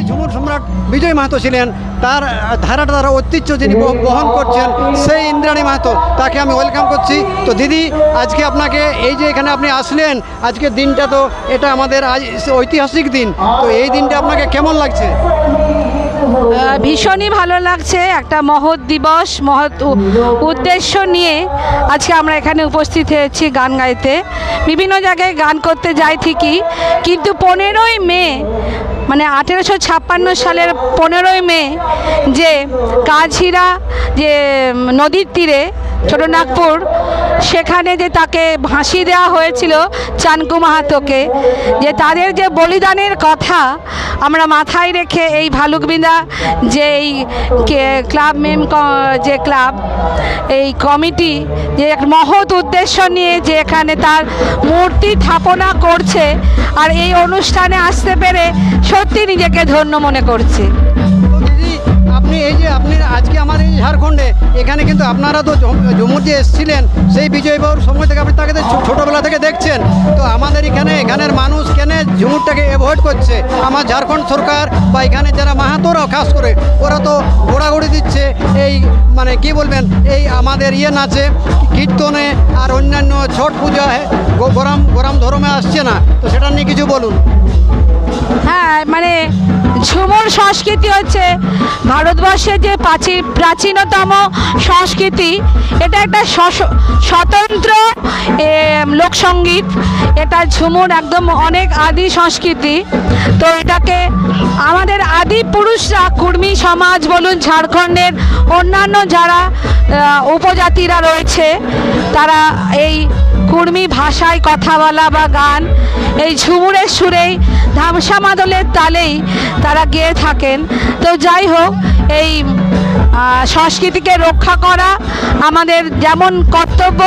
ঝুমুর সম্রাট বিজয় মাহাতো ছিলেন, তার ধারাটা তারা ঐতিহ্য যিনি বহন করছেন সেই ইন্দ্রাণী মাহাতো, তাকে আমি ওয়েলকাম করছি। তো দিদি, আজকে আপনাকে এই যে এখানে আপনি আসলেন, আজকের দিনটা তো এটা আমাদের আজ ঐতিহাসিক দিন, তো এই দিনটা আপনাকে কেমন লাগছে? ভীষণই ভালো লাগছে। একটা মহৎ দিবস, মহৎ উদ্দেশ্য নিয়ে আজকে আমরা এখানে উপস্থিত হয়েছি গান গাইতে। বিভিন্ন জায়গায় গান করতে যাই ঠিকই, কিন্তু 15ই মে মানে 1856 সালের 15ই মে যে কাছিরা যে নদীর তীরে ছোটনাগপুর, সেখানে যে তাকে ফাঁসি দেওয়া হয়েছিল চানকু মাহাতোকে, যে তাদের যে বলিদানের কথা আমরা মাথায় রেখে এই ভালুকবিন্দা যে এই ক্লাব যে ক্লাব এই কমিটি যে এক মহৎ উদ্দেশ্য নিয়ে যে এখানে তার মূর্তি স্থাপনা করছে, আর এই অনুষ্ঠানে আসতে পেরে সত্যি নিজেকে ধন্য মনে করছে। আপনি এই যে আপনি আজকে আমার এই ঝাড়খণ্ডে এখানে কিন্তু আপনারা তো ঝুমুর যে এসেছিলেন সেই বিজয়বাবুর সময় থেকে আপনি তাকে ছোটোবেলা থেকে দেখছেন, তো আমাদের এখানের মানুষ কেন ঝুমুরটাকে অ্যাভয়েড করছে? আমার ঝাড়খণ্ড সরকার বা এখানে যারা মাহাতোরা খাস করে ওরা তো গোড়াগড়ি দিচ্ছে এই মানে কি বলবেন এই আমাদের নাচে কীর্তনে আর অন্যান্য ছট পূজা গরম ধর্মে আসছে না, তো সেটা নিয়ে কিছু বলুন। হ্যাঁ, মানে ঝুমুর সংস্কৃতি হচ্ছে ভারতবর্ষের যে প্রাচীনতম সংস্কৃতি। এটা একটা স্বতন্ত্র লোকসঙ্গীত। এটা ঝুমুর একদম অনেক আদি সংস্কৃতি। তো এটাকে আমাদের আদি পুরুষরা, কুর্মী সমাজ বলুন, ঝাড়খণ্ডের অন্যান্য যারা উপজাতিরা রয়েছে, তারা এই কুর্মী ভাষায় কথা বলা বা গান এই ঝুমুরের সুরেই ধামসা মাদলের তালেই তারা গেয়ে থাকেন। তো যাই হোক, এই সংস্কৃতিকে রক্ষা করা আমাদের যেমন কর্তব্য,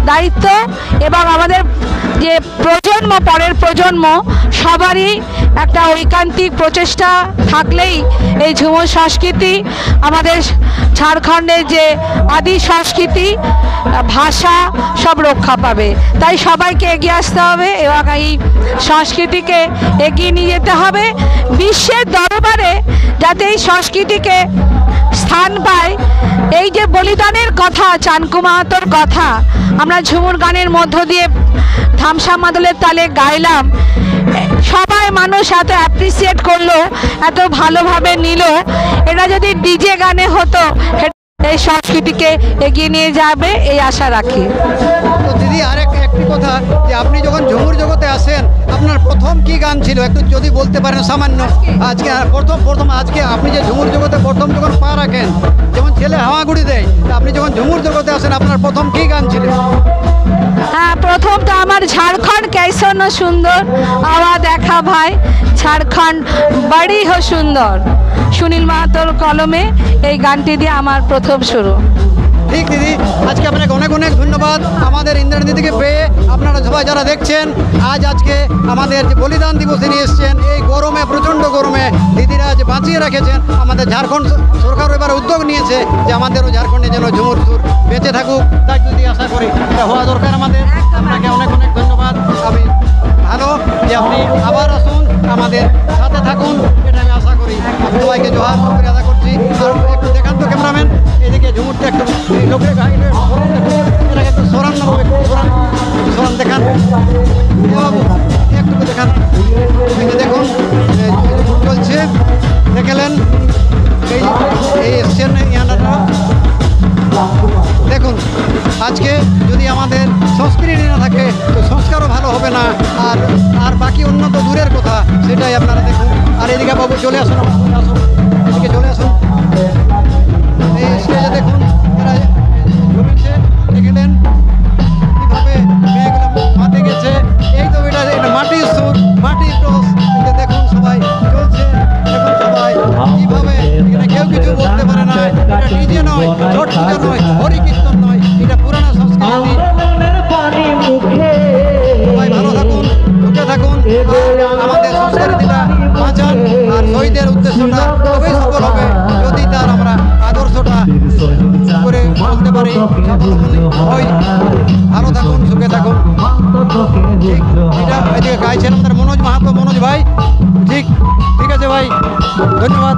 দায়িত্ব, এবং আমাদের যে প্রজন্ম, পরের প্রজন্ম সবারই একটা ঐকান্তিক প্রচেষ্টা থাকলেই এই ঝুমুর সংস্কৃতি, আমাদের ঝাড়খণ্ডের যে আদি সংস্কৃতি, ভাষা সব রক্ষা পাবে। তাই সবাইকে এগিয়ে আসতে হবে এবং এই সংস্কৃতিকে এগিয়ে নিয়ে যেতে হবে বিশ্বের দরবারে, যাতে এই সংস্কৃতিকে স্থান পায়। এই যে বলিদানের কথা, চানকু মাহাতোর কথা আমরা ঝুমুর গানের মধ্য দিয়ে ধামসা মাদলের তালে গাইলাম, সবাই মানুষ এত অ্যাপ্রিসিয়েট করলো, এত ভালোভাবে নিল। এটা যদি ডিজে গানে হতো এই সংস্কৃতিকে এগিয়ে নিয়ে যাবে এই আশা রাখি। তো দিদি, একটি কথা, যে আপনি যখন ঝুমুর জগতে আসেন আপনার প্রথম কি গান ছিল একটু যদি বলতে পারেন সামান্য? আজকে প্রথম আজকে আপনি যে ঝুমুর জগতে প্রথম যখন পা রাখেন, যেমন ছেলে হাওয়াগুড়ি দেয়, আপনি যখন ঝুমুর জগতে আসেন আপনার প্রথম কি গান ছিল? হ্যাঁ, প্রথম তো আমার ঝাড়খণ্ড कैसो न সুন্দর আওয়া দেখা ভাই, ঝাড়খণ্ড বড়ি হো সুন্দর, সুনীল মাহাতোর কলমে এই গানটি দিয়ে আমার প্রথম শুরু। ঠিক দিদি, আজকে আপনাকে অনেক অনেক ধন্যবাদ আমাদের ইন্দ্রাণী দিদিকে পেয়ে। আপনারা সবাই যারা দেখছেন, আজকে আমাদের যে বলিদান দিবসে নিয়ে এসছেন, এই গরমে, প্রচণ্ড গরমে দিদিরা যে বাঁচিয়ে রেখেছেন, আমাদের ঝাড়খণ্ড সরকারও এবার উদ্যোগ নিয়েছে যে আমাদেরও ঝাড়খণ্ডে যেন ঝুমুর সুর বেঁচে থাকুক, তাই যদি আশা করি এটা হওয়া দরকার আমাদের। আপনাকে অনেক অনেক ধন্যবাদ। আমি ভালো যে আপনি আবার আসুন, আমাদের সাথে থাকুন, এটা আমি আশা করি। সবাইকে জোহার আদা করছি। আর একটু দেখান তো ক্যামেরাম্যান, এদিকে ঝুমুরটা একটু লোকের এটাকে একটু সরান না, একটু সরান দেখান বাবু, একটু দেখান। এই যে দেখুন ঝুমুর চলছে, দেখলেন এই এসছেন ইয়ানারা। দেখুন, আজকে যদি আমাদের সংস্কৃতি না থাকে তো সংস্কারও ভালো হবে না, আর বাকি অন্য তো দূরের কথা, সেটাই আপনারা দেখুন। আর এদিকে বাবু চলে আসুন, আসুন, এদিকে চলে আসুন। এই স্টেজে দেখুন এরা জমেছে, দেখলেন কীভাবে মেয়েগুলো মাঠে গেছে। এই তো এটা মাটির সুর, মাটির টস, দেখুন সবাই চলছে। দেখুন সবাই কীভাবে, এখানে কেউ কিছু বলতে পারে না। এটা ডিজে নয়, ছট পূজা নয়, হরি কীর্তন নয়, এটা পুরানো সংস্কৃতি। সবাই ভালো থাকুন, ঢুকে থাকুন, আমাদের সংস্কৃতিটা বাঁচান। আর শহীদের উদ্দেশ্যটা তবেই সফল হবে যদি তার আমরা আদর্শটা করে ওই ভালো থাকুন, সুখে থাকুন। ঠিক, এটা এদিকে গাইছেন আমাদের মনোজ মাহাতো, মনোজ ভাই। ঠিক ঠিক আছে ভাই, ধন্যবাদ।